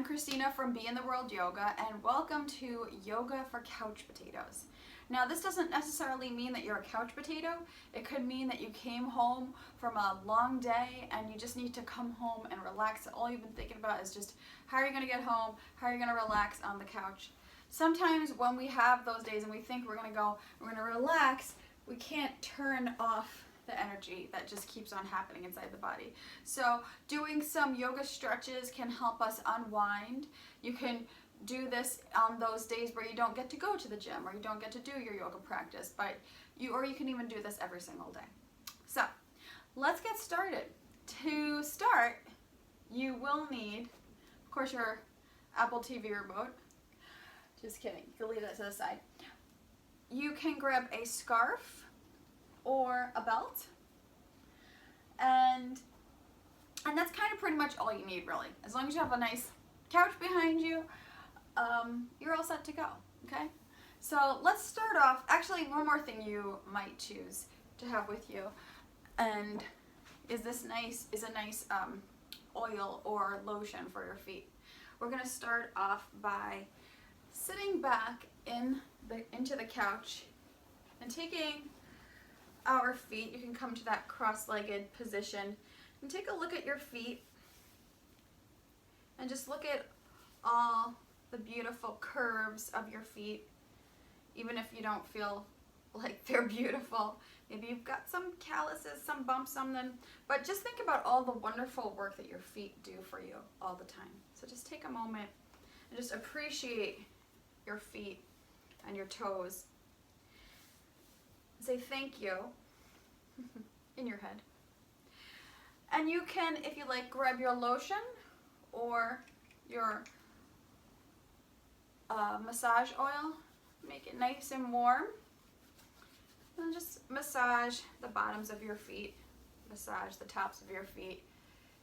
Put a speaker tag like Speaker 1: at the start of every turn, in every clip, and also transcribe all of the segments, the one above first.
Speaker 1: Christina from Be in the World Yoga, and welcome to Yoga for Couch Potatoes. Now, this doesn't necessarily mean that you're a couch potato. It could mean that you came home from a long day and you just need to come home and relax. All you've been thinking about is just how are you going to get home, how are you going to relax on the couch. Sometimes when we have those days and we think we're going to relax, we can't turn off the energy that just keeps on happening inside the body. So doing some yoga stretches can help us unwind. You can do this on those days where you don't get to go to the gym or you don't get to do your yoga practice, or you can even do this every single day. So let's get started. To start, you will need, of course, your Apple TV remote. Just kidding, you can leave that to the side. You can grab a scarf or a belt, and that's kind of pretty much all you need, really. As long as you have a nice couch behind you, you're all set to go. Okay, so let's start off. Actually, one more thing you might choose to have with you, and is a nice oil or lotion for your feet. We're going to start off by sitting back into the couch and taking our feet. You can come to that cross-legged position and take a look at your feet and just look at all the beautiful curves of your feet, even if you don't feel like they're beautiful. Maybe you've got some calluses, some bumps on them, but just think about all the wonderful work that your feet do for you all the time. So just take a moment and just appreciate your feet and your toes. Say thank you in your head. And you can, if you like, grab your lotion or your massage oil, make it nice and warm, and just massage the bottoms of your feet, massage the tops of your feet.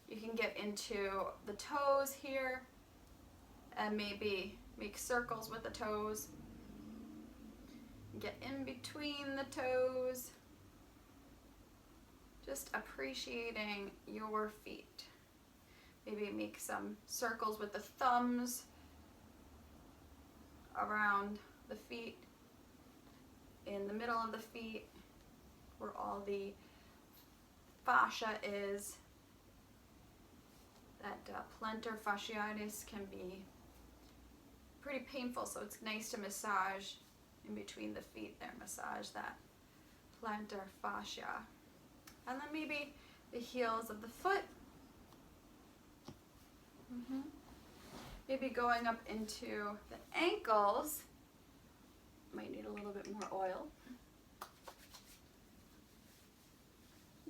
Speaker 1: You can get into the toes here and maybe make circles with the toes. Get in between the toes. Just appreciating your feet. Maybe make some circles with the thumbs around the feet, in the middle of the feet, where all the fascia is. That plantar fasciitis can be pretty painful, so it's nice to massage in between the feet there. Massage that plantar fascia. And then maybe the heels of the foot. Maybe going up into the ankles. Might need a little bit more oil.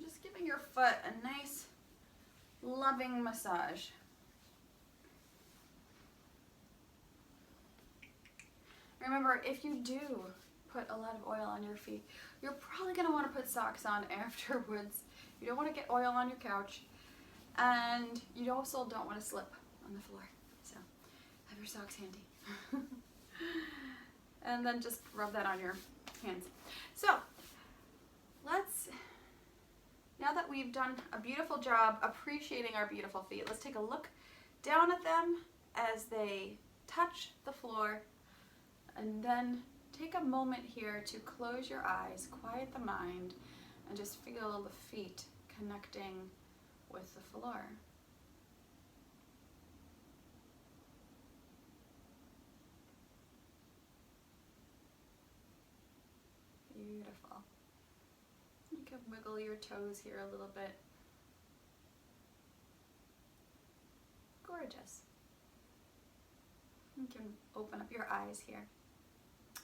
Speaker 1: Just giving your foot a nice, loving massage. Remember, if you do put a lot of oil on your feet, you're probably going to want to put socks on afterwards. You don't want to get oil on your couch, and you also don't want to slip on the floor. So have your socks handy. And then just rub that on your hands. So now that we've done a beautiful job appreciating our beautiful feet, let's take a look down at them as they touch the floor. And then take a moment here to close your eyes, quiet the mind, and just feel the feet connecting with the floor. Beautiful. You can wiggle your toes here a little bit. Gorgeous. You can open up your eyes here.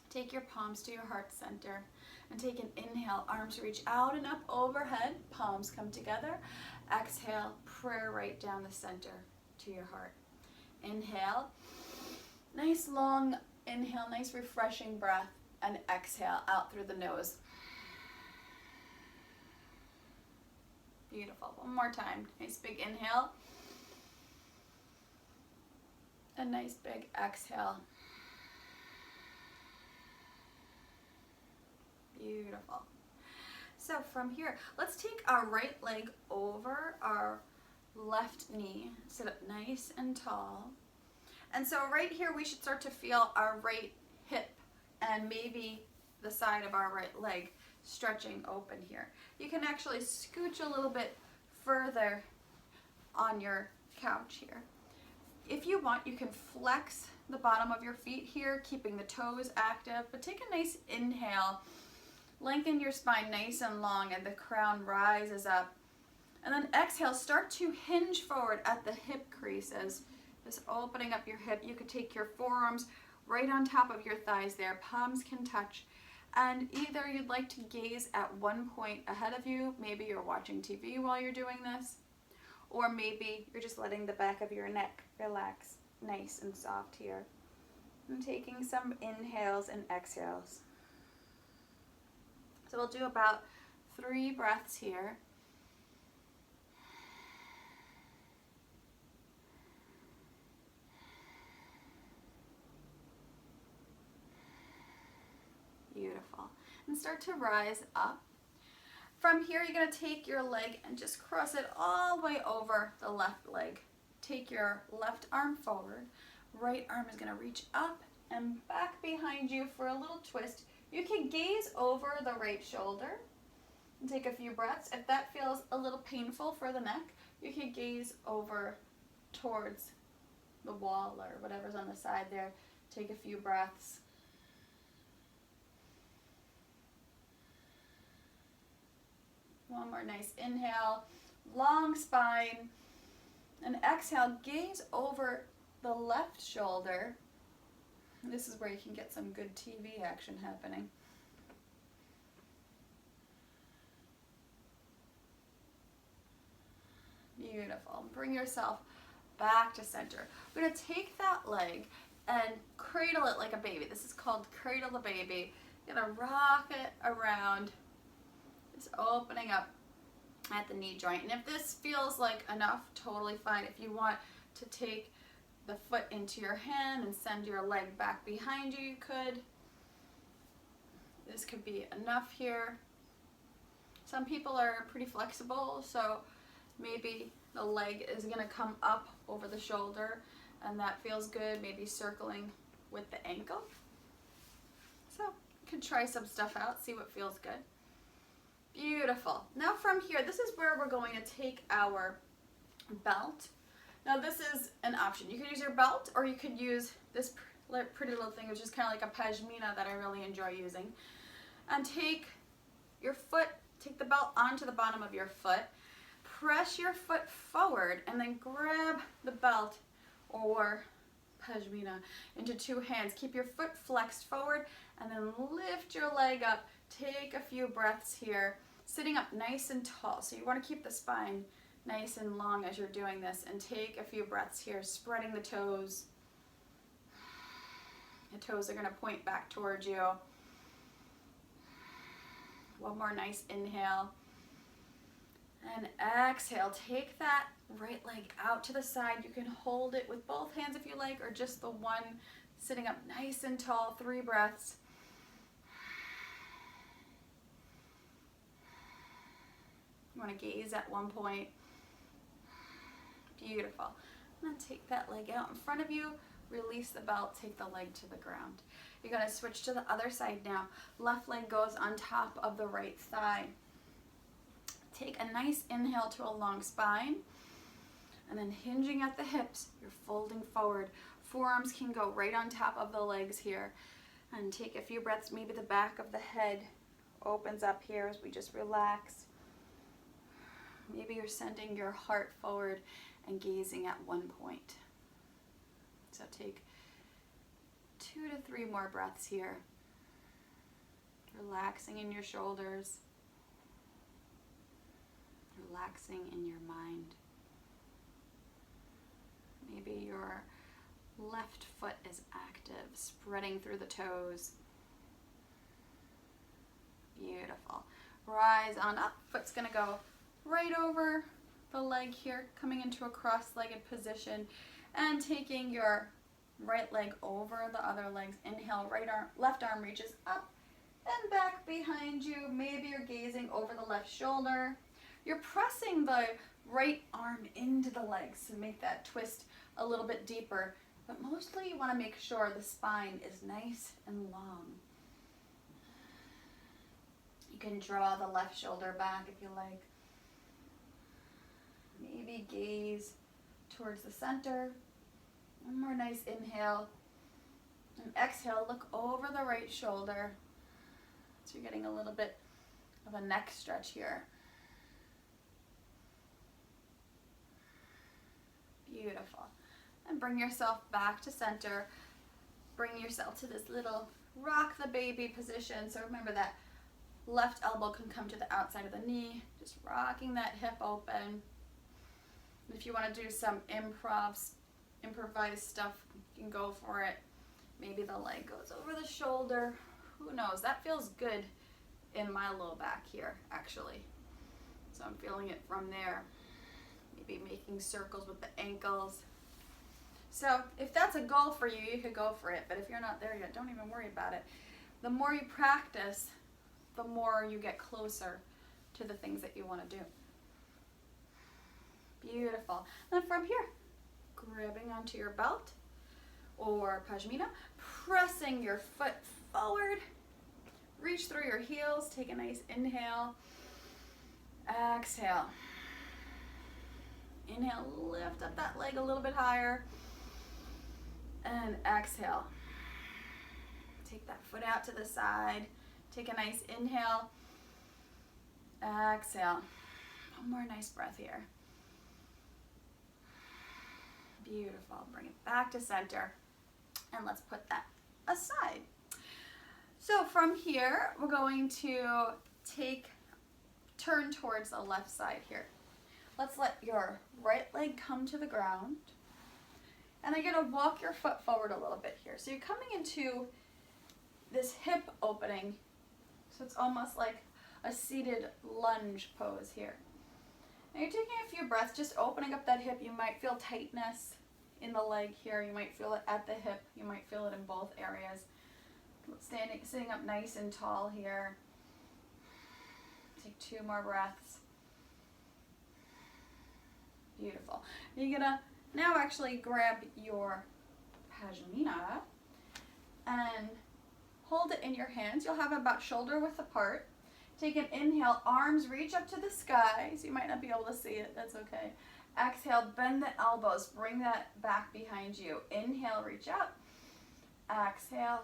Speaker 1: Take your palms to your heart center and take an inhale. Arms reach out and up overhead. Palms come together. Exhale, prayer right down the center to your heart. Inhale. Nice long inhale, nice refreshing breath. And exhale out through the nose. Beautiful. One more time. Nice big inhale. A nice big exhale. Beautiful. So from here, let's take our right leg over our left knee. Sit up nice and tall. And so right here we should start to feel our right hip and maybe the side of our right leg stretching open here. You can actually scooch a little bit further on your couch here. If you want, you can flex the bottom of your feet here, keeping the toes active, but take a nice inhale. Lengthen your spine nice and long and the crown rises up. And then exhale, start to hinge forward at the hip creases. Just opening up your hip. You could take your forearms right on top of your thighs there. Palms can touch. And either you'd like to gaze at one point ahead of you, maybe you're watching TV while you're doing this, or maybe you're just letting the back of your neck relax nice and soft here. And taking some inhales and exhales. So we'll do about 3 breaths here. Beautiful. And start to rise up. From here, you're going to take your leg and just cross it all the way over the left leg. Take your left arm forward. Right arm is going to reach up and back behind you for a little twist. You can gaze over the right shoulder and take a few breaths. If that feels a little painful for the neck, you can gaze over towards the wall or whatever's on the side there. Take a few breaths. One more nice inhale, long spine, and exhale, gaze over the left shoulder. This is where you can get some good TV action happening. Beautiful. Bring yourself back to center. We're going to take that leg and cradle it like a baby. This is called cradle the baby. You're going to rock it around. Just opening up at the knee joint. And if this feels like enough, totally fine. If you want to take the foot into your hand and send your leg back behind you, you could. This could be enough here. Some people are pretty flexible, so maybe the leg is going to come up over the shoulder, and that feels good, maybe circling with the ankle. So you can try some stuff out, see what feels good. Beautiful. Now from here, this is where we're going to take our belt. Now this is an option. You could use your belt, or you could use this pretty little thing, which is kind of like a pashmina that I really enjoy using. And take your foot, take the belt onto the bottom of your foot, press your foot forward, and then grab the belt or pashmina into 2 hands. Keep your foot flexed forward, and then lift your leg up. Take a few breaths here, sitting up nice and tall. So you want to keep the spine nice and long as you're doing this, and take a few breaths here, spreading the toes. The toes are going to point back towards you. One more nice inhale. And exhale. Take that right leg out to the side. You can hold it with both hands if you like, or just the one, sitting up nice and tall. 3 breaths. You want to gaze at one point. Beautiful. And then take that leg out in front of you. Release the belt. Take the leg to the ground. You're going to switch to the other side now. Left leg goes on top of the right thigh. Take a nice inhale to a long spine. And then hinging at the hips, you're folding forward. Forearms can go right on top of the legs here. And take a few breaths. Maybe the back of the head opens up here as we just relax. Maybe you're sending your heart forward and gazing at one point. So take 2 to 3 more breaths here. Relaxing in your shoulders. Relaxing in your mind. Maybe your left foot is active, spreading through the toes. Beautiful. Rise on up. Foot's going to go right over the leg here, coming into a cross-legged position, and taking your right leg over the other legs. Inhale, left arm reaches up and back behind you. Maybe you're gazing over the left shoulder. You're pressing the right arm into the legs to make that twist a little bit deeper. But mostly you want to make sure the spine is nice and long. You can draw the left shoulder back if you like. Maybe gaze towards the center. One more nice inhale. And exhale, look over the right shoulder. So you're getting a little bit of a neck stretch here. Beautiful. And bring yourself back to center. Bring yourself to this little rock the baby position. So remember that left elbow can come to the outside of the knee. Just rocking that hip open. If you want to do some improvised stuff, you can go for it. Maybe the leg goes over the shoulder. Who knows? That feels good in my low back here, actually. So I'm feeling it from there. Maybe making circles with the ankles. So if that's a goal for you, you could go for it. But if you're not there yet, don't even worry about it. The more you practice, the more you get closer to the things that you want to do. Beautiful. And from here, grabbing onto your belt or pashmina, pressing your foot forward, reach through your heels, take a nice inhale, exhale. Inhale, lift up that leg a little bit higher, and exhale. Take that foot out to the side, take a nice inhale, exhale. One more nice breath here. Beautiful. Bring it back to center. And let's put that aside. So from here, we're going to turn towards the left side here. Let's let your right leg come to the ground. And I'm going to walk your foot forward a little bit here. So you're coming into this hip opening. So it's almost like a seated lunge pose here. Now you're taking a few breaths, just opening up that hip. You might feel tightness in the leg here. You might feel it at the hip. You might feel it in both areas. Sitting up nice and tall here. Take 2 more breaths. Beautiful. You're gonna now actually grab your pashmina and hold it in your hands. You'll have about shoulder width apart. Take an inhale, arms reach up to the sky. So you might not be able to see it, that's okay. Exhale, bend the elbows, bring that back behind you. Inhale, reach up. Exhale.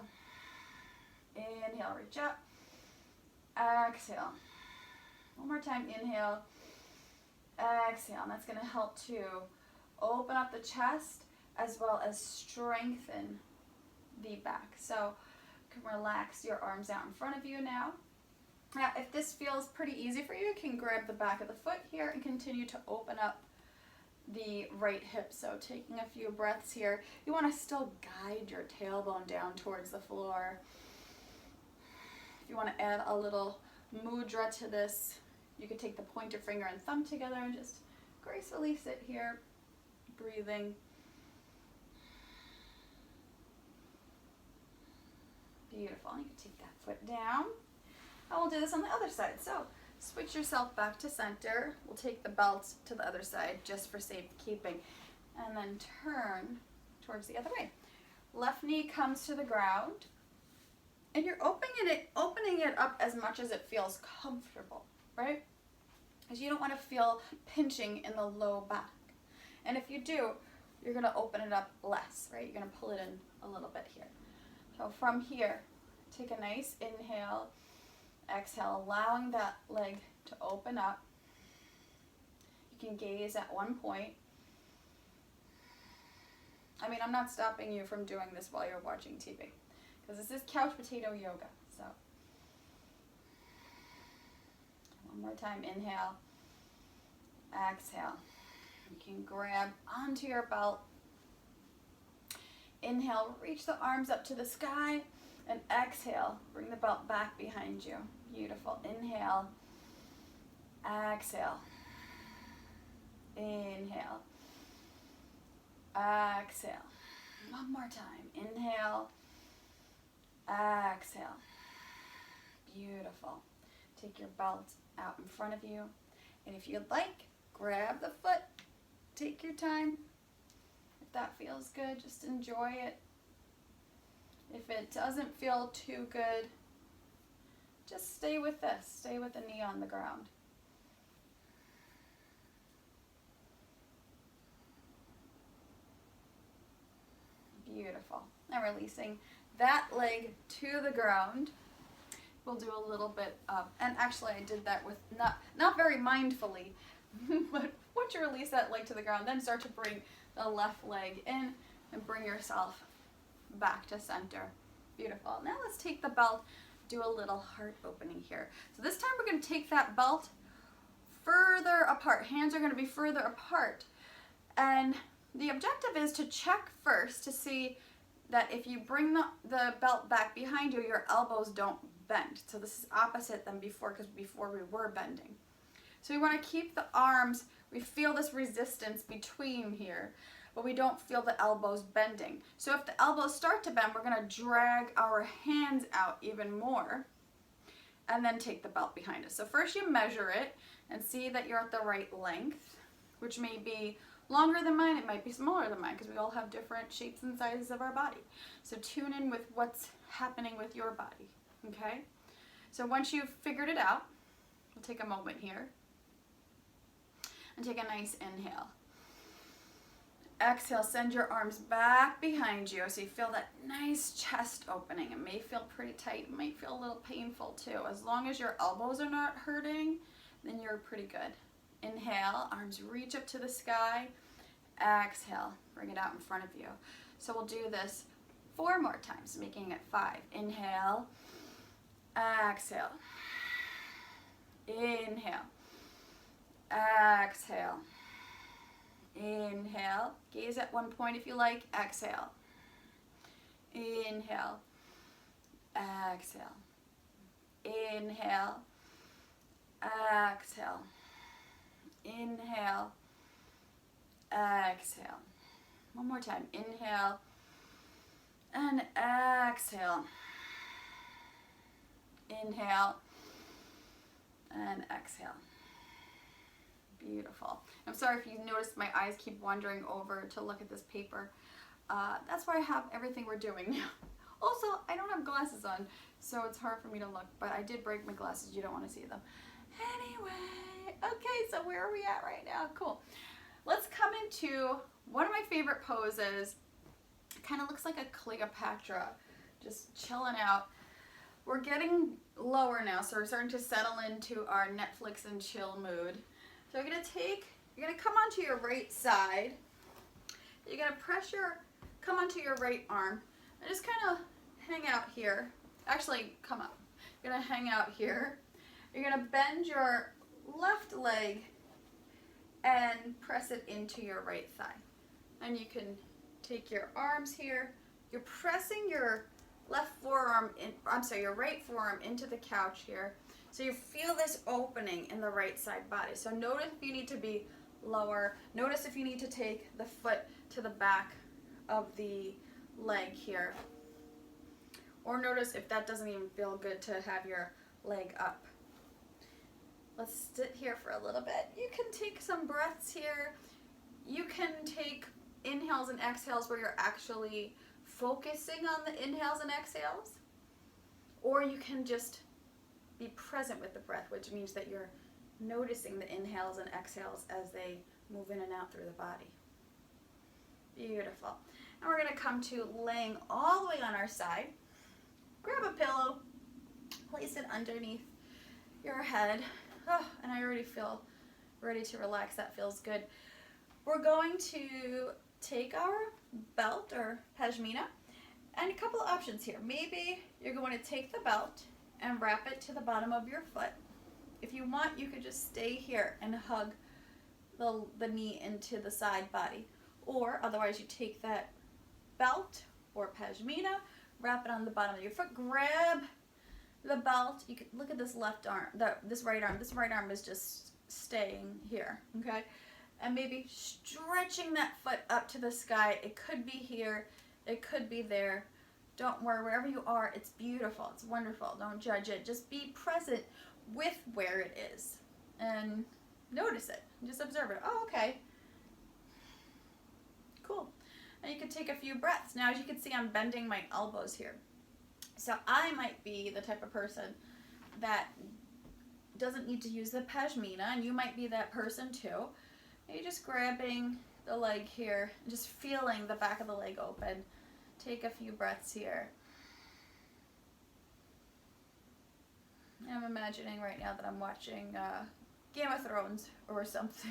Speaker 1: Inhale, reach up. Exhale. One more time, inhale. Exhale, and that's going to help to open up the chest as well as strengthen the back. So you can relax your arms out in front of you now. Now, if this feels pretty easy for you, you can grab the back of the foot here and continue to open up the right hip. So taking a few breaths here. You want to still guide your tailbone down towards the floor. If you want to add a little mudra to this, you could take the pointer finger and thumb together and just gracefully sit here, breathing. Beautiful. You can take that foot down. And we'll do this on the other side. So switch yourself back to center. We'll take the belt to the other side just for safekeeping. And then turn towards the other way. Left knee comes to the ground. And you're opening it up as much as it feels comfortable, right? Because you don't want to feel pinching in the low back. And if you do, you're going to open it up less, right? You're going to pull it in a little bit here. So from here, take a nice inhale. Exhale, allowing that leg to open up. You can gaze at one point. I mean, I'm not stopping you from doing this while you're watching TV, because this is couch potato yoga. So one more time, inhale, exhale. You can grab onto your belt. Inhale, reach the arms up to the sky, and exhale, bring the belt back behind you. Beautiful. Inhale, exhale, inhale, exhale. One more time. Inhale, exhale. Beautiful. Take your belt out in front of you. And if you'd like, grab the foot. Take your time. If that feels good, just enjoy it. If it doesn't feel too good, just stay with this. Stay with the knee on the ground. Beautiful. Now releasing that leg to the ground. We'll do a little bit of, and actually I did that with not very mindfully, but once you release that leg to the ground, then start to bring the left leg in and bring yourself back to center. Beautiful. Now let's take the belt, do a little heart opening here. So this time we're going to take that belt further apart. Hands are going to be further apart. And the objective is to check first to see that if you bring the belt back behind you, your elbows don't bend. So this is opposite than before, because before we were bending. So we want to keep the arms, we feel this resistance between here, but we don't feel the elbows bending. So if the elbows start to bend, we're going to drag our hands out even more and then take the belt behind us. So first you measure it and see that you're at the right length, which may be longer than mine, it might be smaller than mine, because we all have different shapes and sizes of our body. So tune in with what's happening with your body, okay? So once you've figured it out, we'll take a moment here and take a nice inhale. Exhale, send your arms back behind you so you feel that nice chest opening. It may feel pretty tight, it might feel a little painful too. As long as your elbows are not hurting, then you're pretty good. Inhale, arms reach up to the sky. Exhale, bring it out in front of you. So we'll do this 4 more times, making it 5. Inhale, exhale, inhale, exhale, inhale. Gaze at one point if you like. Exhale, inhale, exhale, inhale, exhale, inhale, exhale. One more time. Inhale and exhale. Inhale and exhale. Beautiful. I'm sorry if you noticed my eyes keep wandering over to look at this paper. That's why I have everything we're doing now. Also, I don't have glasses on, so it's hard for me to look, but I did break my glasses. You don't want to see them. Anyway, okay, so where are we at right now? Cool. Let's come into one of my favorite poses. It kind of looks like a Cleopatra, just chilling out. We're getting lower now, so we're starting to settle into our Netflix and chill mood. So you're gonna come onto your right side. You're gonna come onto your right arm and just kind of hang out here. Actually, come up. You're gonna hang out here. You're gonna bend your left leg and press it into your right thigh. And you can take your arms here. You're pressing your your right forearm into the couch here. So you feel this opening in the right side body. So notice if you need to be lower. Notice if you need to take the foot to the back of the leg here. Or notice if that doesn't even feel good to have your leg up. Let's sit here for a little bit. You can take some breaths here. You can take inhales and exhales where you're actually focusing on the inhales and exhales. Or you can just be present with the breath, which means that you're noticing the inhales and exhales as they move in and out through the body. Beautiful. And we're going to come to laying all the way on our side. Grab a pillow, place it underneath your head. Oh, and I already feel ready to relax. That feels good. We're going to take our belt or pashmina, and a couple of options here. Maybe you're going to take the belt and wrap it to the bottom of your foot. If you want, you could just stay here and hug the knee into the side body. Or otherwise, you take that belt or pashmina, wrap it on the bottom of your foot, grab the belt. You can look at this left arm, this right arm. This right arm is just staying here, okay? And maybe stretching that foot up to the sky. It could be here, it could be there. Don't worry, wherever you are, it's beautiful, it's wonderful. Don't judge it. Just be present with where it is and notice it. Just observe it. Oh, okay. Cool. And you can take a few breaths. Now, as you can see, I'm bending my elbows here. So I might be the type of person that doesn't need to use the pashmina, and you might be that person too. You're just grabbing the leg here, and just feeling the back of the leg open. Take a few breaths here. I'm imagining right now that I'm watching Game of Thrones or something,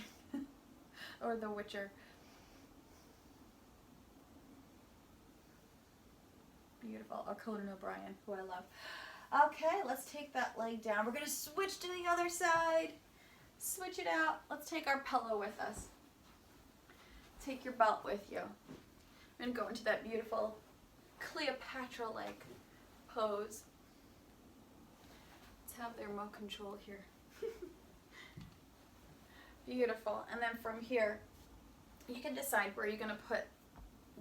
Speaker 1: or The Witcher. Beautiful. Or Conan O'Brien, who I love. Okay, let's take that leg down. We're going to switch to the other side. Switch it out. Let's take our pillow with us. Take your belt with you. I'm going to go into that beautiful Cleopatra-like pose. Let's have their remote control here. Beautiful. And then from here, you can decide where you're going to put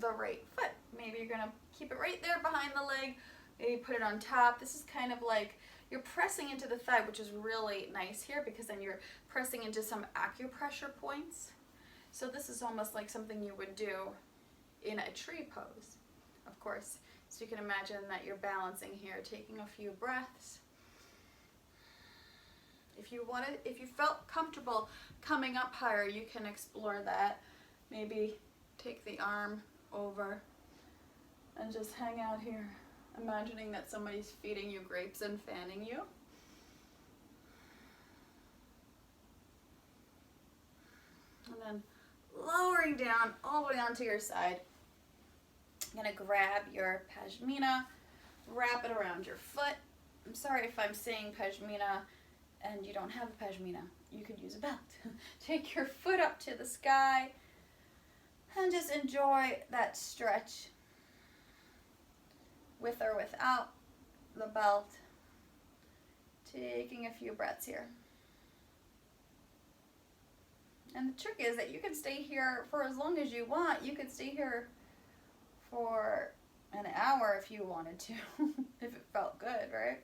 Speaker 1: the right foot. Maybe you're going to keep it right there behind the leg. Maybe put it on top. This is kind of like you're pressing into the thigh, which is really nice here because then you're pressing into some acupressure points. So this is almost like something you would do in a tree pose, of course. So you can imagine that you're balancing here, taking a few breaths. If you felt comfortable coming up higher, you can explore that. Maybe take the arm over and just hang out here, imagining that somebody's feeding you grapes and fanning you. And then lowering down all the way onto your side. I'm going to grab your pashmina, wrap it around your foot. I'm sorry if I'm saying pashmina and you don't have a pashmina. You could use a belt. Take your foot up to the sky and just enjoy that stretch with or without the belt. Taking a few breaths here. And the trick is that you can stay here for as long as you want. You could stay here for an hour if you wanted to, if it felt good, right?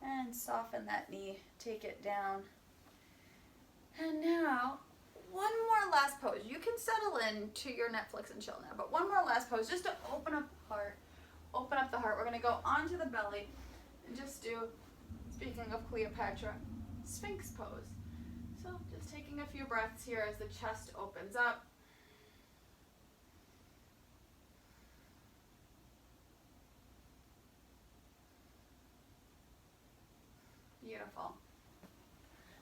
Speaker 1: And soften that knee, take it down. And now, one more last pose. You can settle in to your Netflix and chill now, but one more last pose just to open up the heart. Open up the heart. We're going to go onto the belly and just do, speaking of Cleopatra, Sphinx pose. So just taking a few breaths here as the chest opens up. Beautiful.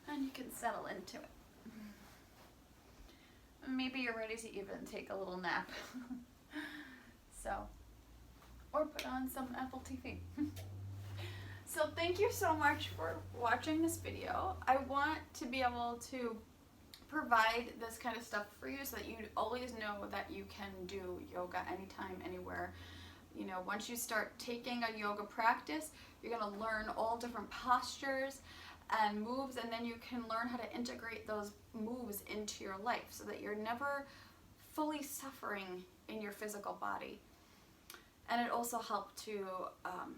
Speaker 1: And you can settle into it. Maybe you're ready to even take a little nap. Or put on some Apple TV. So thank you so much for watching this video. I want to be able to provide this kind of stuff for you so that you always know that you can do yoga anytime, anywhere. You know, once you start taking a yoga practice, you're going to learn all different postures and moves, and then you can learn how to integrate those moves into your life so that you're never fully suffering in your physical body. And it also helps to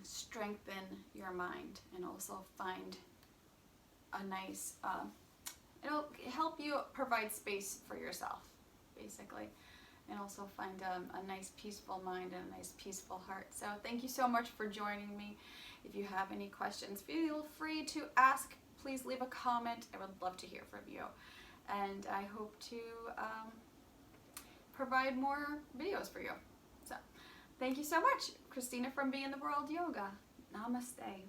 Speaker 1: strengthen your mind and also find a nice, it'll help you provide space for yourself, basically. And also find a nice peaceful mind and a nice peaceful heart. So thank you so much for joining me. If you have any questions, feel free to ask. Please leave a comment. I would love to hear from you. And I hope to provide more videos for you. So thank you so much. Christina from Be in the World Yoga. Namaste.